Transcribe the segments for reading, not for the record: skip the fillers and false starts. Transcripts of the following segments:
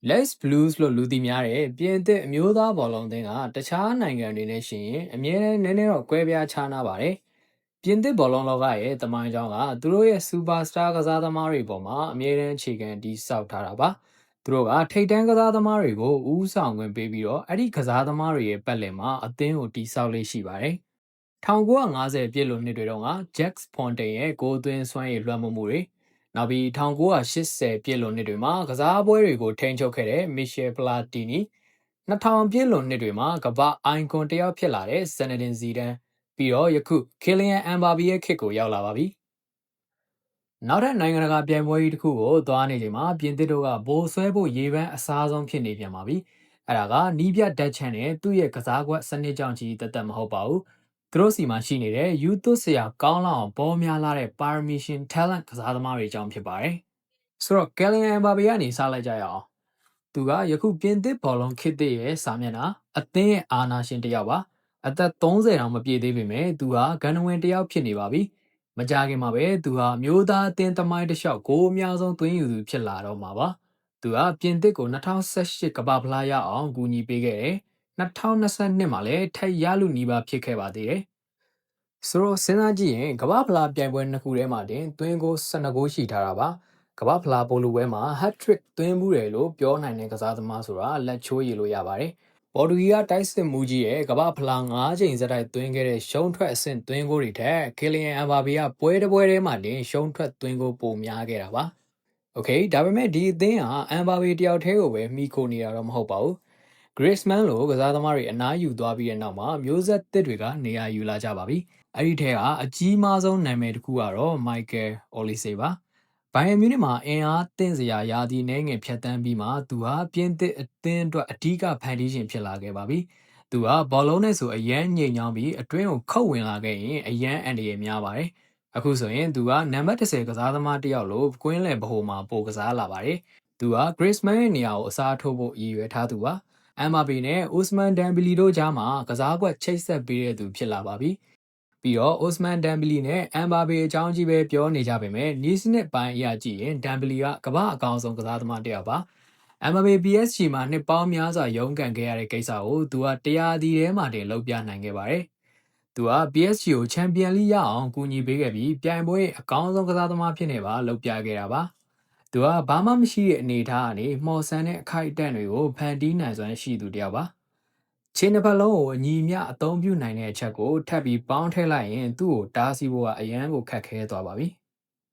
Les Blues လို့လူသိများတဲ့ပြင်သစ်အမျိုးသားဘောလုံးအသင်းကတခြားနိုင်ငံတွေနဲ့ရှင်ရင်အမြဲတမ်းနည်းနည်းတော့ကွဲပြားခြားနားပါတယ်။ပြင်သစ်ဘောလုံးလောကရဲ့တမိုင်းကြောင်းကသူတို့ရဲ့စူပါစတာကစားသမားတွေပေါ်မှာအမြဲတမ်းအခြေခံတည်ဆောက်ထားတာပါ။သူတို့ကထိပ်တန်းကစားသမားတွေကိုဦးဆောင်ဝင်ပေးပြီးတော့အဲ့ဒီကစားသမားတွေရဲ့ပတ်လည်မှာအသင်းကိုတည်ဆောက်လေးရှိပါတယ်။1950ပြည့်လွန်နှစ်တွေတုန်းက Jacques Fontaine ရဲ့ဂိုးသွင်းစွမ်းရည်လွှမ်းမိုးမှုတွေနောက်ပြီး1980ပြည့်လွန်နှစ်တွေမှာကစားပွဲတွေကိုထိန်းချုပ်ခဲ့တဲ့ Michel Platini 2000ပြည့်လွန်နှစ်တွေမှာကမ္ဘာအိုင်ကွန်တယောက်ဖြစ်လာတဲ့ Zinedine Zidane ပြီးတော့ယခု Kylian Mbappé ရဲ့ခေတ်ကိုရောက်လာပါပြီ။နောက်ထပ်နိုင်ငံတကာပြိုင်ပွဲကြီးတစ်ခုကိုသွားနေချိန်မှာပြင်သစ်တို့ကဘိုးဆွဲဖို့ရေပန်းအစားဆုံးဖြစ်နေပြန်ပါပြီ။အဲ့ဒါကနီးပြတ်ဓာတ်ချန်နဲ့သူ့ရဲ့ကစားကွက်စနစ်ကြောင့်ကြီးတသက်မဟုတ်ပါဘူး။သူတို့စီမှာရှိနေတဲ့ယူသွတ်စရာကောင်းလောက်အောင်ပေါ်များလာတဲ့ Parmesan talent ကစားသမားတွေကြောင့်ဖြစ်ပါတယ်။ဆိုတော့ Kylian Mbappé ကနေစလိုက်ကြရအောင်။သူကယခုပြင်သစ်ဘောလုံးခေတ်သစ်ရဲ့စာမျက်နှာအသင်းရဲ့အာဏာရှင်တစ်ယောက်ပါ။အသက်30တောင်မပြည့်သေးပေမဲ့သူဟာဂန္ဓဝင်တစ်ယောက်ဖြစ်နေပါပြီ။မကြခင်မှာပဲသူဟာမျိုးသားအသင်းသမိုင်းတစ်လျှောက်ဂိုးအများဆုံးသွင်းယူသူဖြစ်လာတော့မှာပါ။သူကပြင်သစ်ကို2018ကမ္ဘာဖလားရအောင်ကူညီပေးခဲ့တယ်။2022မှာလည်းထိုက်ရလူနီးပါးဖြစ်ခဲ့ပါသေးတယ်။ဆိုတော့စဉ်းစားကြည့်ရင်ကမ္ဘာဖလားပြိုင်ပွဲနှစ်ခုထဲမှာတင်သွင်းဂိုး12ဂိုးရှိထားတာပါ။ကမ္ဘာဖလားပိုလိုပွဲမှာ hat-trick သွင်းမှုတယ်လို့ပြောနိုင်တဲ့ကစားသမားဆိုတာလက်ချိုးရည်လို့ရပါတယ်။ပေါ်တူဂီကတိုက်စစ်မှုကြီးရဲ့ကမ္ဘာဖလား9ချိန်စတိုက်သွင်းခဲ့တဲ့ရှုံးထွက်အဆင့်သွင်းဂိုးတွေထက် Kylian Mbappé ကပွဲတစ်ပွဲထဲမှာတင်ရှုံးထွက်သွင်းဂိုးပိုများခဲ့တာပါ။ Okay ဒါပေမဲ့ဒီအသင်းဟာ Mbappé တယောက်တည်းကိုပဲမိခိုနေတာတော့မဟုတ်ပါဘူး။ Griezmann လိုကစားသမားတွေအနားယူသွားပြီးတဲ့နောက်မှာမျိုးဆက်သစ်တွေကနေရာယူလာကြပါပြီ။အဲ့ဒီထဲကအကြီးမားဆုံးနာမည်တစ်ခုကတော့ Michael Olise ပါ။ဘိုင်ယန်မြူးနစ်မှာအင်အားသင့်စရာယာတီနေငယ်ဖြတ်တန်းပြီးမှသူဟာပြင်သစ်အသင်းအတွက်အဓိကဖန်တီးရှင်ဖြစ်လာခဲ့ပါပြီ။သူကဘောလုံးနဲ့ဆိုအရန်ညိန်ညောင်းပြီးအတွင်းကိုခုတ်ဝင်လာခဲ့ရင်အရန်အန်ဒီရများပါတယ်။အခုဆိုရင်သူကနံပါတ်30ကစားသမားတစ်ယောက်လိုကွင်းလယ်ဗဟိုမှာပိုကစားလာပါတယ်။သူက Griezmann ရဲ့နေရာကိုအစားထိုးဖို့ရည်ရွယ်ထားသူပါ။ Mbappé နဲ့ Ousmane Dembélé တို့ကြားမှာကစားကွက်ချိတ်ဆက်ပေးတဲ့သူဖြစ်လာပါပြီ။ပြီးတော့ Ousmane Dembélé နဲ့ Mbappé အကြောင်းကြီးပဲပြောနေကြပေမဲ့နီးစနစ်ပိုင်းအရာကြည့်ရင် Dembélé ကကမ္ဘာအကောင်ဆုံးကစားသမားတစ်ယောက်ပါ။ Mbappé PSG မှာနှစ်ပေါင်းများစွာရုန်းကန်ခဲ့ရတဲ့ကိစ္စကိုသူကတရားဒီထဲမှာတင်လုပ်ပြနိုင်ခဲ့ပါတယ်။သူက PSG ကိုချန်ပီယံလိရအောင်ကူညီပေးခဲ့ပြီးပြိုင်ပွဲအကောင်းဆုံးကစားသမားဖြစ်နေပါလုပ်ပြခဲ့တာပါ။သူကဘာမှမရှိတဲ့အနေအထားကနေမှော်ဆန်းတဲ့အခိုက်အတန့်တွေကိုဖန်တီးနိုင်စွမ်းရှိသူတစ်ယောက်ပါ။ခြေနှစ်ဖက်လုံးကိုအညီအမျှအသုံးပြုနိုင်တဲ့အချက်ကိုထပ်ပြီးပေါင်းထည့်လိုက်ရင်သူ့ကိုတားဆီးဖို့ကအရန်ကိုခက်ခဲသွားပါပြီ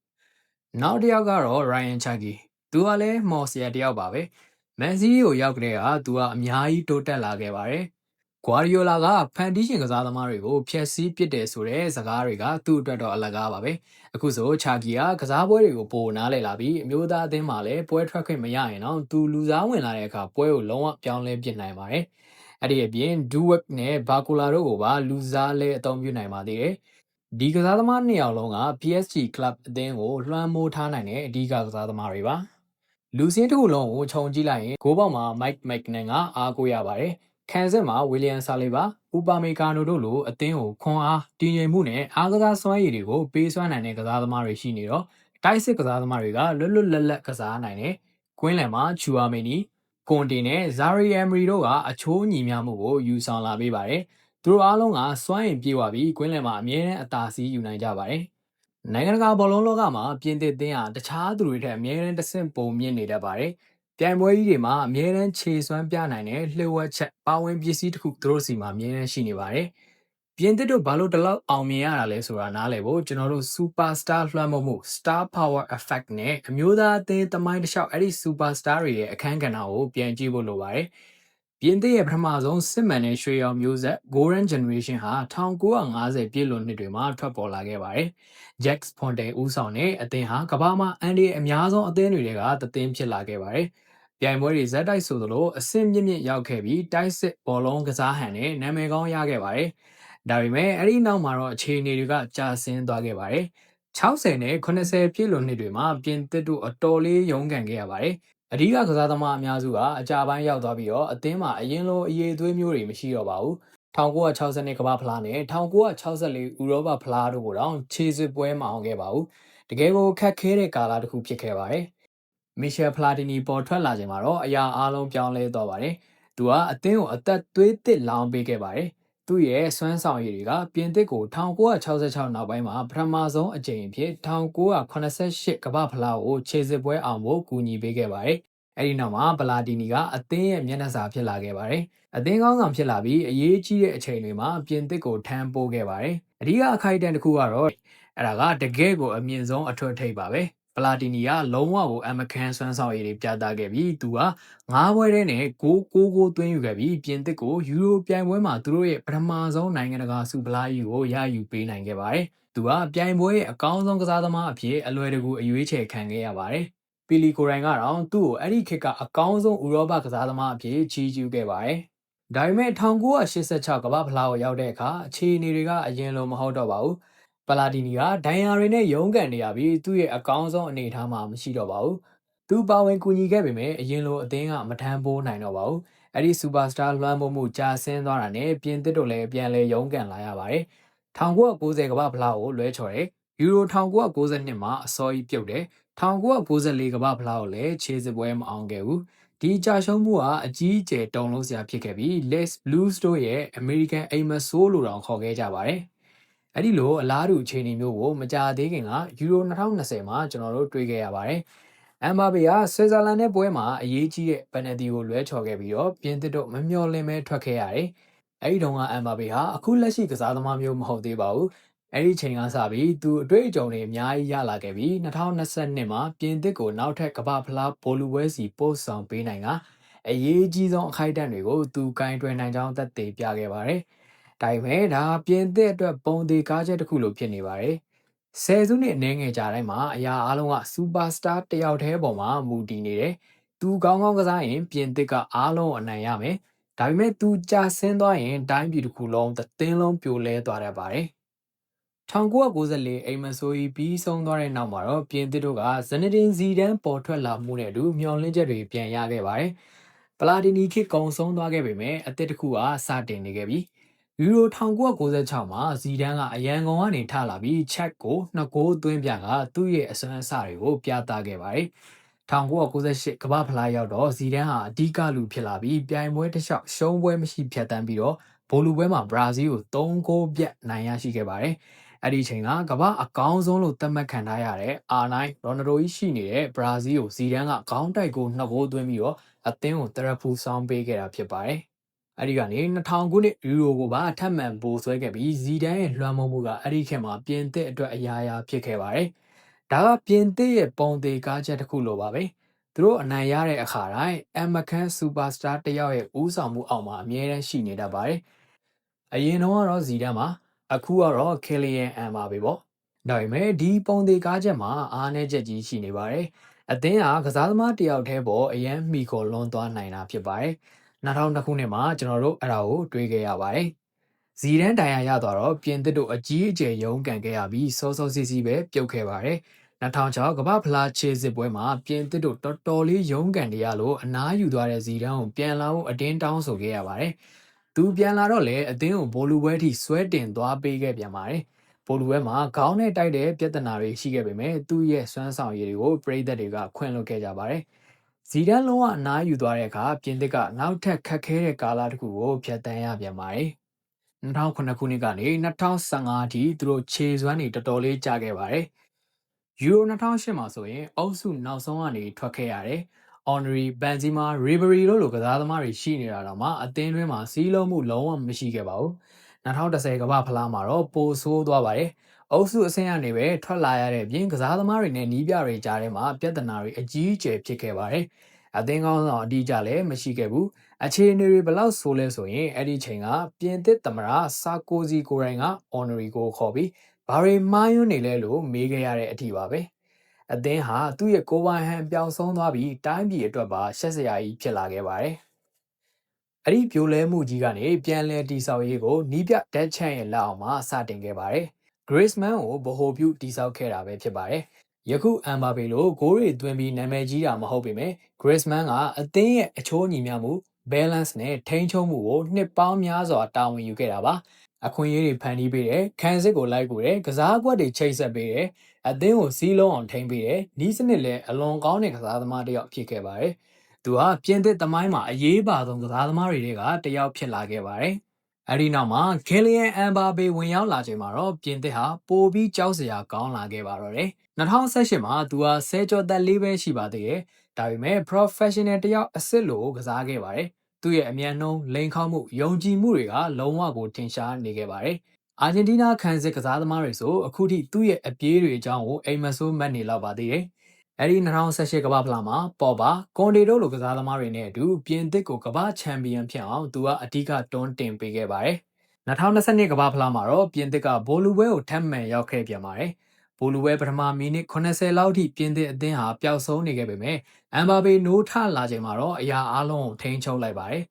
။နောက်တစ်ယောက်ကတော့ Ryan Cherki သူကလည်းမော်စရာတစ်ယောက်ပါပဲ။မန်စီးကိုရောက်ကြတဲ့ကသူကအများကြီးတိုးတက်လာခဲ့ပါတယ်။ဂွာဒီယိုလာကဖန်တီးရှင်ကစားသမားတွေကိုဖျက်ဆီးပစ်တယ်ဆိုတဲ့စကားတွေကသူ့အတွက်တော့အလကားပါပဲ။အခုဆိုချာကီကကစားပွဲတွေကိုပိုနားလည်လာပြီးအမျိုးသားအသင်းမှာလည်းပွဲထွက်ခွင့်မရရင်တော့သူလူစားဝင်လာတဲ့အခါပွဲကိုလုံးဝပြောင်းလဲပစ်နိုင်ပါတယ်။အဲ့ဒီအပြင် Duwek နဲ့ Barcola တို့ကိုပါလူစားလဲအသုံးပြုနိုင်ပါသေးတယ်။ဒီကစားသမားနှစ်ယောက်လုံးက PSG Club အသင်းကိုလွှမ်းမိုးထားနိုင်တဲ့အဓိကကစားသမားတွေပါ။လူစင်းတစ်ခုလုံးကိုခြုံကြည့်လိုက်ရင်ဂိုးပေါက်မှာ Mike McNan ကအားကိုးရပါတယ်။ခံစစ်မှာ William Saliba, Upamecano တို့လိုအသင်းကိုခွန်အားတည်ငြိမ်မှုနဲ့အားကစားစွမ်းရည်တွေကိုပေးစွမ်းနိုင်တဲ့ကစားသမားတွေရှိနေတော့တိုက်စစ်ကစားသမားတွေကလွတ်လွတ်လပ်လပ်ကစားနိုင်တယ်။ကွင်းလယ်မှာ Chouameni, Conte နဲ့ Zaire Emery တို့ကအချိုးညီမျှမှုကိုယူဆောင်လာပေးပါတယ်။သူတို့အားလုံးကစွမ်းရည်ပြေဝပြီးကွင်းလယ်မှာအမြဲတမ်းအသာစီးယူနိုင်ကြပါတယ်။နိုင်ငံတကာဘောလုံးလောကမှာပြင်သစ်သင်းဟာတခြားသူတွေထက်အမြဲတမ်းတစ်ဆင့်ပိုမြင့်နေတတ်ပါတယ်။ပြိုင်ပွဲကြီးတွေမှာအမြဲတမ်းခြေစွမ်းပြနိုင်တဲ့လှည့်ဝက်ချက်ပါဝင်ပစ္စည်းတစ်ခုသူတို့စီမှာအမြဲတမ်းရှိနေပါတယ်။ပြင်သစ်တို့ဘာလို့ဒီလောက်အောင်မြင်ရတာလဲဆိုတာနားလည်ဖို့ကျွန်တော်တို့ superstar လွှမ်းမိုးမှု star power effect နဲ့အမျိုးသားအသင်းသမိုင်းတစ်လျှောက်အဲ့ဒီ superstar တွေရဲ့အခန်းကဏ္ဍကိုပြန်ကြည့်ဖို့လိုပါတယ်။ပြင်သစ်ရဲ့ပထမဆုံးစစ်မှန်တဲ့ရွှေရောင်မျိုးဆက် Golden Generation ဟာ1950ပြည့်လွန်နှစ်တွေမှာထွက်ပေါ်လာခဲ့ပါတယ်။ Jacques Fontaine ဦးဆောင်တဲ့အသင်းဟာကမ္ဘာမှာအန်ဒီအများဆုံးအသင်းတွေကတသင်းဖြစ်လာခဲ့ပါတယ်။ပြိုင်ပွဲတွေဇက်တိုက်ဆိုသလိုအဆင့်မြင့်မြင့်ရောက်ခဲ့ပြီးတိုက်စစ်ဘောလုံးကစားဟန်နဲ့နာမည်ကောင်းရခဲ့ပါတယ်။ဒါပေမဲ့အဲ့ဒီနောက်မှာတော့အခြေအနေတွေကကျဆင်းသွားခဲ့ပါတယ်။60နဲ့80ပြည့်လွန်နှစ်တွေမှာပြင်သစ်တို့အတော်လေးရုန်းကန်ခဲ့ရပါတယ်။အဓိကကစားသမားအများစုကအကြပိုင်းရောက်သွားပြီးတော့အသင်းမှာအရင်လိုအရေးအသွေးမျိုးတွေမရှိတော့ပါဘူး။1962ကမ္ဘာဖလားနဲ့1964ဥရောပဖလားတို့ကိုတော့ခြေစစ်ပွဲမအောင်ခဲ့ပါဘူး။တကယ်ကိုခက်ခဲတဲ့ကာလတစ်ခုဖြစ်ခဲ့ပါတယ်။ မီရှယ်ဖလာတီနီပေါ်ထွက်လာချိန်မှာတော့အရာအားလုံးပြောင်းလဲသွားပါတယ်။သူကအသင်းကိုအသက်သွေးသစ်လောင်းပေးခဲ့ပါတယ်။သူ့ရဲ့စွမ်းဆောင်ရည်တွေကပြင်သစ်ကို1966နောက်ပိုင်းမှာပထမဆုံးအကြိမ်အဖြစ်1988ကမ္ဘာဖလားကိုခြေစစ်ပွဲအောင်ဖို့ကူညီပေးခဲ့ပါတယ်။အဲဒီနောက်မှာပလာတီနီကအသင်းရဲ့မျက်နှာစာဖြစ်လာခဲ့ပါတယ်။အသင်းကောင်းဆောင်ဖြစ်လာပြီးအရေးကြီးတဲ့အချိန်တွေမှာပြင်သစ်ကိုထမ်းပိုးခဲ့ပါတယ်။အဓိကအခိုက်အတန့်တစ်ခုကတော့အဲ့ဒါကတကယ်ကိုအမြင့်ဆုံးအထွတ်အထိပ်ပါပဲ။ပလာတီနီကလုံးဝကိုအမကန်စွမ်းဆောင်ရည်တွေပြသခဲ့ပြီးသူက9ပွဲထဲနဲ့6သွင်းယူခဲ့ပြီးပြင်သစ်ကိုယူရိုပြိုင်ပွဲမှာသူတို့ရဲ့ပထမဆုံးနိုင်ငံတကာဆုဖလားကြီးကိုရယူပေးနိုင်ခဲ့ပါတယ်။သူကပြိုင်ပွဲရဲ့အကောင်းဆုံးကစားသမားအဖြစ်အလွယ်တကူအရွေးချယ်ခံခဲ့ရပါတယ်။ပီလီကိုရိုင်ကတော့သူ့ကိုအဲ့ဒီခေတ်ကအကောင်းဆုံးဥရောပကစားသမားအဖြစ်ချီးကျူးခဲ့ပါတယ်။ဒါပေမဲ့1986ကမ္ဘာဖလားကိုရောက်တဲ့အခါအခြေအနေတွေကအရင်လိုမဟုတ်တော့ပါဘူး။ပလာတီနီကဒိုင်ယာတွေနဲ့ရုန်းကန်နေရပြီးသူ့ရဲ့အကောင်းဆုံးအနေအထားမှာမရှိတော့ပါဘူး။သူပါဝင်ကူညီခဲ့ပေမဲ့အရင်လိုအသင်းကမထမ်းပိုးနိုင်တော့ပါဘူး။အဲ့ဒီစူပါစတာလွှမ်းမိုးမှုကြာဆင်းသွားတာနဲ့ပြင်သစ်တို့လည်းပြန်လဲရုန်းကန်လာရပါတယ်။1990ကမ္ဘာဖလားကိုလွဲချော်တယ်။ယူရို1992မှာအစောကြီးပြုတ်တယ်။1994ကမ္ဘာဖလားကိုလည်းခြေစစ်ပွဲမအောင်ခဲ့ဘူး။ဒီကြာရှုံးမှုကအကြီးအကျယ်တုံလုံးစရာဖြစ်ခဲ့ပြီး Les Blues တို့ရဲ့ American အိမ်မဆိုးလို့တောင်ခေါ်ခဲ့ကြပါတယ်။အဲ့ဒီလိုအလားတူအခြေအနေမျိုးကိုမကြာသေးခင်ကယူရို2020မှာကျွန်တော်တို့တွေ့ခဲ့ရပါတယ်။အမ်ဘာပေကဆွစ်ဇာလန်နဲ့ပွဲမှာအရေးကြီးတဲ့ပယ်နယ်တီကိုလွဲချော်ခဲ့ပြီးတော့ပြင်သစ်တို့မမျှော်လင့်ပဲထွက်ခဲ့ရတယ်။အဲ့ဒီတုန်းကအမ်ဘာပေဟာအခုလက်ရှိကစားသမားမျိုးမဟုတ်သေးပါဘူး။အဲ့ဒီချိန်ကစပြီးသူအတွေ့အကြုံတွေအများကြီးရလာခဲ့ပြီး2022မှာပြင်သစ်ကိုနောက်ထပ်ကမ္ဘာဖလားဘောလူပွဲစီပို့ဆောင်ပေးနိုင်ကအရေးကြီးဆုံးအခိုက်အတန့်တွေကိုသူကင်တွယ်နိုင်ကြောင်းသက်သေပြခဲ့ပါတယ်။ဒါပေမဲ့ဒါပြင်သစ်အတွက်ပုံသေးကားချက်တစ်ခုလိုဖြစ်နေပါတယ်။ဆယ်စုနှစ်အနေငယ်ကြာတိုင်းမှာအရာအလုံးကစူပါစတာတယောက်တည်းပေါ်မှာမူတည်နေတယ်။သူကောင်းကောင်းကစားရင်ပြင်သစ်ကအားလုံးအနိုင်ရမယ်။ဒါပေမဲ့သူကြာဆင်းသွားရင်တိုင်းပြည်တစ်ခုလုံးသင်းလုံးပြိုလဲသွားတတ်ပါတယ်။1994အိမ်မဆိုးကြီးပြီးဆုံးသွားတဲ့နောက်မှာတော့ပြင်သစ်တို့ကဇနဒင်ဇီဒန်ပေါ်ထွက်လာမှုနဲ့အတူမျှော်လင့်ချက်တွေပြန်ရခဲ့ပါတယ်။ပလာတီနီခေတ်ကုံဆုံးသွားခဲ့ပေမဲ့အသစ်တစ်ခုကစတင်နေခဲ့ပြီ။ယူရို1996မှာဇီဒန်ကအရန်ကုန်ကနေထလာပြီးချက်ကို2ဂိုးသွင်းပြကသူ့ရဲ့အစွမ်းအစတွေကိုပြသခဲ့ပါတယ်။1998ကမ္ဘာဖလားရောက်တော့ဇီဒန်ဟာအဓိကလူဖြစ်လာပြီးပြိုင်ပွဲတစ်လျှောက်ရှုံးပွဲမရှိဖြတ်တန်းပြီးတော့ဘိုလူပွဲမှာဘရာဇီးကို3ဂိုးပြတ်နိုင်ရရှိခဲ့ပါတယ်။အဲ့ဒီချိန်ကကမ္ဘာအကောင်းဆုံးလို့သတ်မှတ်ခံထားရတဲ့ R9 ရိုနယ်ဒိုကြီးရှိနေတဲ့ဘရာဇီးကိုဇီဒန်ကခေါင်းတိုက်ကို2ဂိုးသွင်းပြီးတော့အသင်းကိုတရဖူဆောင်ပေးခဲ့တာဖြစ်ပါတယ်။အဲ့ဒီကနေ2000ခုနှစ်ယူရိုကိုပါထပ်မံပိုဆွဲခဲ့ပြီးဇီဒန်ရဲ့လွှမ်းမိုးမှုကအဲ့ဒီခေတ်မှာပြင်သစ်အတွက်အရာရာဖြစ်ခဲ့ပါတယ်။ဒါကပြင်သစ်ရဲ့ပုံသေးကားချက်တစ်ခုလိုပါပဲ။သူတို့အနိုင်ရတဲ့အခါတိုင်းအမ်မကန်စူပါစတာတယောက်ရဲ့ဦးဆောင်မှုအောက်မှာအမြဲတမ်းရှိနေတတ်ပါတယ်။အရင်တော့ဇီဒန်မှာအခုကတော့ကယ်လီယန်အမ်ဘာပေပေါ့။ဒါပေမဲ့ဒီပုံသေးကားချက်မှာအားနည်းချက်ကြီးရှိနေပါတယ်။အသင်းကကစားသမားတယောက်တည်းပေါ်အရန်မိခေါ်လွန်သွားနိုင်တာဖြစ်ပါတယ်။2002ခုနှစ်မှာကျွန်တော်တို့အဲ့ဒါကိုတွေးခဲ့ရပါတယ်။ဇီဒန်တိုင်ယာရသွားတော့ပြင်သစ်တို့အကြီးအကျယ်ရုန်းကန်ခဲ့ရပြီးစောစောစီးစီးပဲပြုတ်ခဲ့ပါတယ်။2006ကမ္ဘာဖလားခြေစစ်ပွဲမှာပြင်သစ်တို့တော်တော်လေးရုန်းကန်နေရလို့အနားယူသွားတဲ့ဇီဒန်ကိုပြန်လာဖို့အတင်းတောင်းဆိုခဲ့ရပါတယ်။သူပြန်လာတော့လေအသင်းကိုဘိုလူပွဲထိဆွဲတင်သွားပေးခဲ့ပြန်ပါတယ်။ဘိုလူပွဲမှာခေါင်းနဲ့တိုက်တဲ့ပြဿနာတွေရှိခဲ့ပေမဲ့သူ့ရဲ့စွမ်းဆောင်ရည်တွေကိုပရိသတ်တွေကခွင့်လွှတ်ခဲ့ကြပါတယ်။ဇီဒန်လုံးဝအနားယူသွားတဲ့အခါပြင်သစ်ကနောက်ထပ်ခက်ခဲတဲ့ကာလတစ်ခုကိုဖြတ်တန်းရပြန်ပါတယ်။2009ခုနှစ်ကနေ2015အထိသူတို့ခြေစွမ်းတွေတော်တော်လေးကျခဲ့ပါတယ်။ယူရို2008မှာဆိုရင်အုပ်စုနောက်ဆုံးကနေထွက်ခဲ့ရတယ်။ Henry, Benzema, Ribery တို့လိုကစားသမားတွေရှိနေတာတော့မှအသင်းတွင်းမှာစီးလုံးမှုလုံးဝမရှိခဲ့ပါဘူး။2010ကမ္ဘာဖလားမှာတော့ပိုဆိုးသွားပါတယ်။အုပ်စုအဆင့်ကနေပဲထွက်လာရတဲ့ပြင်ကစားသမားတွေနဲ့နီးပြတွေကြားထဲမှာပြဿနာတွေအကြီးအကျယ်ဖြစ်ခဲ့ပါတယ်။အသင်းကောင်းဆောင်အတိအကျလည်းမရှိခဲ့ဘူး။အခြေအနေတွေဘယ်လောက်ဆိုးလဲဆိုရင်အဲ့ဒီချိန်ကပြင်သစ်သမ္မတဆာကိုဇီကိုရိုင်က Henry ကိုခေါ်ပြီးဘာတွေမှားယွင်းနေလဲလို့မေးခဲ့ရတဲ့အထိပါပဲ။အသင်းဟာသူ့ရဲ့ကိုယ်ပိုင်ဟန်ပျောက်ဆုံးသွားပြီးတိုင်းပြည်အတွက်ပါရှက်စရာကြီးဖြစ်လာခဲ့ပါတယ်။အဲ့ဒီပြိုလဲမှုကြီးကနေပြန်လည်တည်ဆောက်ရေးကိုနီးပြတက်ချန်ရဲ့လက်အောက်မှာစတင်ခဲ့ပါတယ်။ Griezmann ကိုဗဟိုပြုတည်ဆောက်ခဲ့တာပဲဖြစ်ပါတယ်။ယခုအမ်ဘာပေလိုဂိုးတွေသွင်းပြီးနာမည်ကြီးတာမဟုတ်ပေမဲ့ Griezmann ကအသင်းရဲ့အချိုးညီမျှမှု balance နဲ့ထိန်းချုပ်မှုကိုနှစ်ပေါင်းများစွာတာဝန်ယူခဲ့တာပါ။အခွင့်အရေးတွေဖန်တီးပေးတယ်ခံစစ်ကိုလိုက်ကူတယ်ကစားကွက်တွေချိတ်ဆက်ပေးတယ် အသင်းကိုစီးလုံးအောင်ထိန်းပေးတယ်နီးစနစ်လည်းအလွန်ကောင်းတဲ့ကစားသမားတစ်ယောက်ဖြစ်ခဲ့ပါတယ်သူဟာပြင်သစ်သမိုင်းမှာအရေးပါဆုံးကစားသမားတွေကတယောက်ဖြစ်လာခဲ့ပါတယ်အဲဒီနောက်မှာကယ်လီယန်အမ်ဘာဘေဝင်ရောက်လာချိန်မှာတော့ပြင်သစ်ဟာပိုပြီးကြောက်စရာကောင်းလာခဲ့ပါတော့တယ်2018မှာသူဟာဆယ်ကျော်သက်လေးပဲရှိပါသေးတယ်ဒါပေမဲ့ professional တယောက်အစ်စ်လို့ကစားခဲ့ပါတယ်သူ့ရဲ့အမြန်နှုန်းလိန်ခေါမှုယုံကြည်မှုတွေကလုံးဝကိုထင်ရှားနေခဲ့ပါတယ်အာဂျင်တီးနားခံစစ်ကစားသမားတွေဆိုအခုထိသူ့ရဲ့အပြေးတွေအကြောင်းကိုအိမ်မဆိုးမှတ်နေလောက်ပါသေးတယ်အဲဒီ2018ကမ္ဘာဖလားမှာပေါ်ပါကွန်ဒီတို့လိုကစားသမားတွေနဲ့အတူပြင်သစ်ကိုကမ္ဘာချန်ပီယံဖြစ်အောင်သူကအဓိကတွန်းတင်ပေးခဲ့ပါတယ်2022ကမ္ဘာဖလားမှာတော့ပြင်သစ်ကဘိုလူပွဲကိုထပ်မံရောက်ခဲ့ပြန်ပါတယ်ဘိုလူပွဲပထမမိနစ်80လောက်ထိပြင်သစ်အသင်းဟာပျောက်ဆုံးနေခဲ့ပေမဲ့အမ်ဘာဘေနိုးထလာချိန်မှာတော့အရာအလုံးကိုထိန်းချုပ်လိုက်ပါတယ်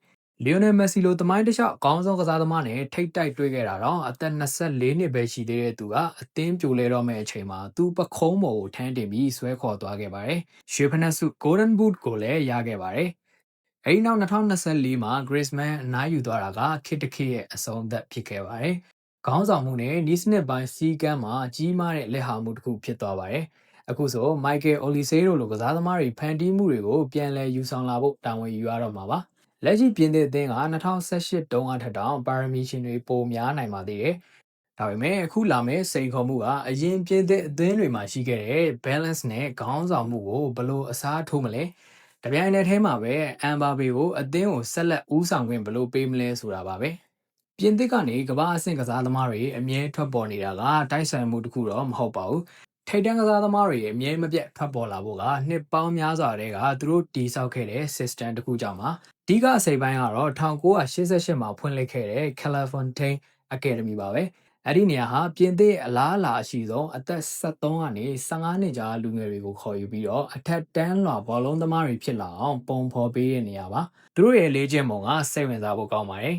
လီယိုနယ်မက်ဆီလိုသမိုင်းတစ်လျှောက်အကောင်းဆုံးကစားသမားနဲ့ထိတ်တိုက်တွေ့ခဲ့တာတော့အသက်24နှစ်ပဲရှိသေးတဲ့သူကအသင်းပြိုလဲတော့မဲ့အချိန်မှာသူပခုံးပေါ်ကိုထမ်းတင်ပြီးဆွဲခေါ်သွားခဲ့ပါတယ်။ရွှေဖနက်စု Golden Boot ကိုလည်းရခဲ့ပါတယ်။အဲဒီနောက်2024မှာ Griezmann အနားယူသွားတာကခေတ်တစ်ခေတ်ရဲ့အဆုံးသတ်ဖြစ်ခဲ့ပါတယ်။ခေါင်းဆောင်မှုနဲ့နီးစနစ်ပိုင်းစီးကမ်းမှာကြီးမားတဲ့လက်ဟာမှုတစ်ခုဖြစ်သွားပါတယ်။အခုဆို Michael Olise တို့လိုကစားသမားတွေဖန်တီးမှုတွေကိုပြန်လည်ယူဆောင်လာဖို့တာဝန်ယူရတော့မှာပါ။လက်ရှိပြင်သစ်အသင်းက2018တုန်းကထက်တောင်ပါရမီရှင်တွေပိုများနိုင်ပါသေးတယ်။ဒါပေမဲ့အခုလာမယ့်စိန်ခေါ်မှုကအရင်ပြင်သစ်အသင်းတွေမှာရှိခဲ့တဲ့ balance နဲ့ခေါင်းဆောင်မှုကိုဘယ်လိုအစားထိုးမလဲ။တပြိုင်နက်တည်းမှာပဲအမ်ဘာဘေကိုအသင်းကိုဆက်လက်ဦးဆောင်ခွင့်ဘယ်လိုပေးမလဲဆိုတာပါပဲ။ပြင်သစ်ကနေကမ္ဘာအဆင့်ကစားသမားတွေအမြဲထွက်ပေါ်နေတာကတိုက်ဆိုင်မှုတစ်ခုတော့မဟုတ်ပါဘူး။ထိပ်တန်းကစားသမားတွေအမြဲမပြတ်ထွက်ပေါ်လာဖို့ကနှစ်ပေါင်းများစွာတည်းကသူတို့တည်ဆောက်ခဲ့တဲ့ system တစ်ခုကြောင့်ပါအဓိကအစိပ်ပိုင်းကတော့1988မှာဖွင့်လှစ်ခဲ့တဲ့ Clairefontaine Academy ပါပဲအဲ့ဒီနေရာဟာပြင်သစ်အလားအလာအရှိဆုံးအသက်73ကနေ15နှစ်ကြာလူငယ်တွေကိုခေါ်ယူပြီးတော့အထက်တန်းလွှာဘောလုံးသမားတွေဖြစ်လာအောင်ပုံဖော်ပေးတဲ့နေရာပါသူတို့ရဲ့လေ့ကျင့်ပုံကစိတ်ဝင်စားဖို့ကောင်းပါတယ်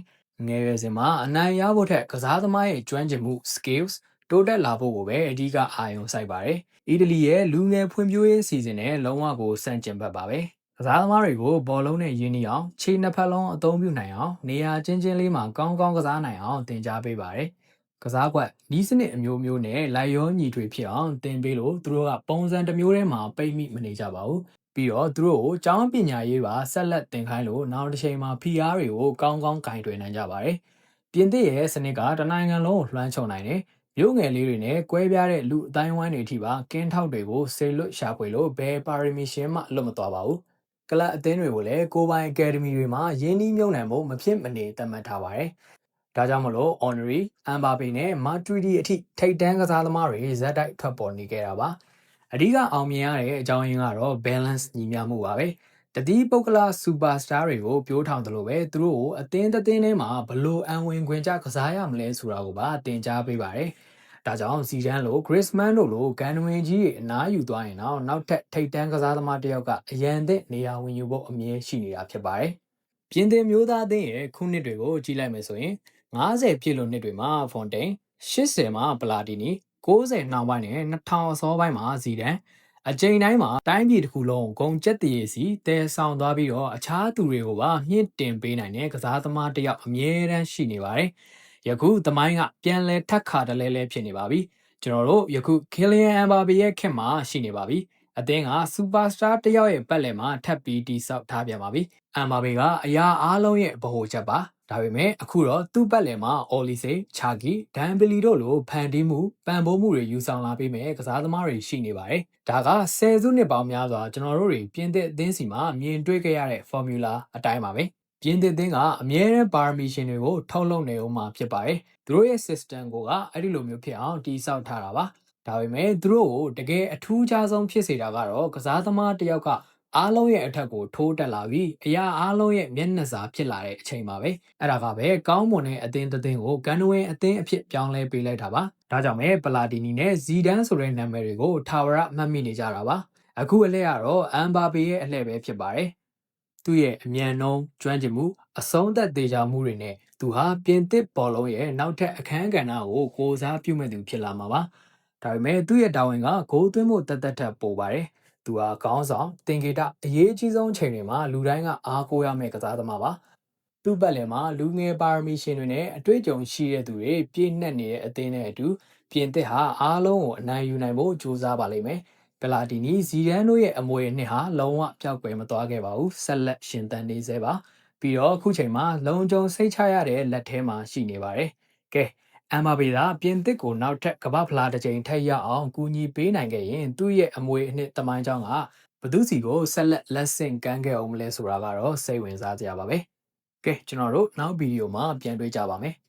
ငယ်ရွယ်စဉ်မှာအနိုင်ရဖို့ထက်ကစားသမားရဲ့ကျွမ်းကျင်မှု skills တိုးတက်လာဖို့ကိုပဲအဓိကအာရုံစိုက်ပါတယ်အီတလီရဲ့လူငယ်ဖွံ့ဖြိုးရေးစီစဉ်နဲ့လုံးဝကိုစန့်ကျင်ဘက်ပါပဲကစားသမားတွေကိုဘောလုံးနဲ့ရင်းနှီးအောင်ခြေနှစ်ဖက်လုံးအသုံးပြုနိုင်အောင်နေရာချင်းချင်းလေးမှာကောင်းကောင်းကစားနိုင်အောင်သင်ကြားပေးပါတယ်ကစားကွက်ဤစနစ်အမျိုးမျိုးနဲ့လိုက်ရောညီထွေဖြစ်အောင်သင်ပေးလို့သူတို့ကပုံစံတစ်မျိုးတည်းမှာပိတ်မိမနေကြပါဘူးပြီးတော့သူတို့ကိုကျောင်းပညာရေးပါဆက်လက်သင်ခိုင်းလို့နောက်တစ်ချိန်မှာ PR တွေကိုကောင်းကောင်းဂင်တွယ်နိုင်ကြပါတယ်ပြင်သစ်ရဲ့စနစ်ကတနိုင်ငံလုံးကိုလွှမ်းခြုံနိုင်တယ်မြို့ငယ်လေးတွေနဲ့ကွဲပြားတဲ့လူအတိုင်းဝိုင်းတွေအထိပါကင်းထောက်တွေကိုဆေလွတ်ရှာဖွေလို့ဘယ်ပါရမီရှင်မှလွတ်မသွားပါဘူးကလပ်အသင်းတွေကိုလည်းကိုပိုင်အကယ်ဒမီတွေမှာရင်းနှီးမြှုပ်နှံဖို့မဖြစ်မနေသတ်မှတ်ထားပါတယ်။ဒါကြောင့်မလို့ Henry, Mbappe နဲ့ Matuidi အထိထိပ်တန်းကစားသမားတွေဇက်တိုက်ထွက်ပေါ်နေခဲ့တာပါ။အဓိကအောင်မြင်ရတဲ့အကြောင်းရင်းကတော့ balance ညီမျှမှုပါပဲ။တတိပုဂ္ဂလ superstar တွေကိုပြိုးထောင်တယ်လို့ပဲသူတို့ကိုအသင်းတစ်သင်းထဲမှာဘလို့အံဝင်ခွင်ကြကစားရမလဲဆိုတာကိုပါသင်ကြားပေးပါတယ်။ဒါကြောင့်ဇီဒန်လို Griezmann တို့လိုဂန်နဝင်ကြီးတွေအနားယူသွားရင်တော့နောက်ထပ်ထိပ်တန်းကစားသမားတစ်ယောက်ကအရန်သင့်နေရာဝင်ယူဖို့အမြဲရှိနေတာဖြစ်ပါတယ်။ပြင်သစ်မျိုးသားအသင်းရဲ့ခုနှစ်တွေကိုကြည့်လိုက်မယ်ဆိုရင်90ပြည့်လို့နှစ်တွေမှာဖွန်တိန်80မှာပလာတီနီ90နှောင်းပိုင်းနဲ့2000အစောပိုင်းမှာဇီဒန်အကြိမ်တိုင်းမှာတိုင်းပြည်တစ်ခုလုံးဂုံကျက်တည်စီတဲဆောင်သွားပြီးတော့အခြားသူတွေကိုပါမြင့်တင်ပေးနိုင်တဲ့ကစားသမားတစ်ယောက်အမြဲတမ်းရှိနေပါတယ်။ယခုသမိုင်းကပြန်လဲထက်ခါတလဲလဲဖြစ်နေပါပြီ။ကျွန်တော်တို့ယခု Kylian Mbappe ရဲ့ခေတ်မှာရှိနေပါပြီ။အသင်းကစူပါစတာတစ်ယောက်ရဲ့ပတ်လည်မှာထပ်ပြီးတိဆောက်ထားပြန်ပါပြီ။ Mbappe ကအရာအားလုံးရဲ့ဗဟိုချက်ပါ။ဒါပေမဲ့အခုတော့သူ့ပတ်လည်မှာ Olise, Chaki, Dembele တို့လိုဖန်တီးမှုပံ့ပိုးမှုတွေယူဆောင်လာပေးမယ်ကစားသမားတွေရှိနေပါတယ်။ဒါကဆယ်စုနှစ်ပေါင်းများစွာကျွန်တော်တို့တွေပြင်သစ်အသင်းစီမှာမြင်တွေ့ခဲ့ရတဲ့ formula အတိုင်းပါပဲ။ပြင်သစ်အသင်းကအမြဲတမ်းပါရမီရှင်တွေကိုထုတ်လုပ်နေအောင်မှာဖြစ်ပါတယ်။သူတို့ရဲ့ system ကအဲ့ဒီလိုမျိုးဖြစ်အောင်တည်ဆောက်ထားတာပါ။ဒါပေမဲ့သူတို့ကိုတကယ်အထူးခြားဆုံးဖြစ်စေတာကတော့ကစားသမားတစ်ယောက်ကအားလုံးရဲ့အထက်ကိုထိုးတက်လာပြီးအရာအားလုံးရဲ့မျက်နှာစာဖြစ်လာတဲ့အချိန်ပါပဲအဲ့ဒါကပဲကောင်းမွန်တဲ့အသင်းတစ်သင်းကိုဂန်နဝင်အသင်းအဖြစ်ပြောင်းလဲပေးလိုက်တာပါဒါကြောင့်ပဲပလာတီနီနဲ့ဇီဒန်ဆိုတဲ့နာမည်တွေကိုထာဝရမှတ်မိနေကြတာပါအခုအလှည့်ကတော့အမ်ဘာပေရဲ့အလှည့်ပဲဖြစ်ပါတယ်သူ့ရဲ့အမြန်နှုန်းကျွမ်းကျင်မှုအဆုံးသက်သေးချာမှုတွေနဲ့သူဟာပြင်သစ်ဘောလုံးရဲ့နောက်ထပ်အခန်းကဏ္ဍကိုကိုစားပြုမဲ့သူဖြစ်လာမှာပါဒါပေမဲ့သူ့ရဲ့တာဝန်ကဂိုးသွင်းဖို့တသက်ထက်ပိုပါတယ်သူဟာခေါင်းဆောင်တင်ကေတအရေးကြီးဆုံးချိန်တွေမှာလူတိုင်းကအားကိုးရမယ့်ကစားသမားပါသူ့ပတ်လည်မှာလူငယ်ပါရမီရှင်တွေနဲ့အတွေ့အကြုံရှိတဲ့သူတွေပြည့်နှက်နေတဲ့အသင်းနဲ့အတူ ပြင်သစ်ဟာအားလုံးကိုအနိုင်ယူနိုင်ဖို့ကြိုးစားပါလိမ့်မယ်။ပလာတီနီဇီဒန်တို့ရဲ့အမွေအနှစ်ဟာလုံးဝပျောက်ကွယ်မသွားခဲ့ပါဘူး။ဆက်လက်ရှင်သန်နေသေးပါ။ပြီးတော့အခုချိန်မှာလုံခြုံစိတ်ချရတဲ့လက်ထဲမှာရှိနေပါတယ်။ကဲအမ်ဘာပေသာပြင်သစ်ကိုနောက်ထပ်ကမ္ဘာဖလားတစ်ချိန်ထပ်ရအောင်ကူညီပေးနိုင်ခဲ့ရင်သူ့ရဲ့အမွေအနှစ်သမိုင်းကြောင်းကဘသူစီကိုဆက်လက်ဆင့်ကမ်းခဲ့အောင်မလဲဆိုတာကတော့စိတ်ဝင်စားကြပါပဲ။ကဲကျွန်တော်တို့နောက်ဗီဒီယိုမှာပြန်တွေ့ကြပါမယ်။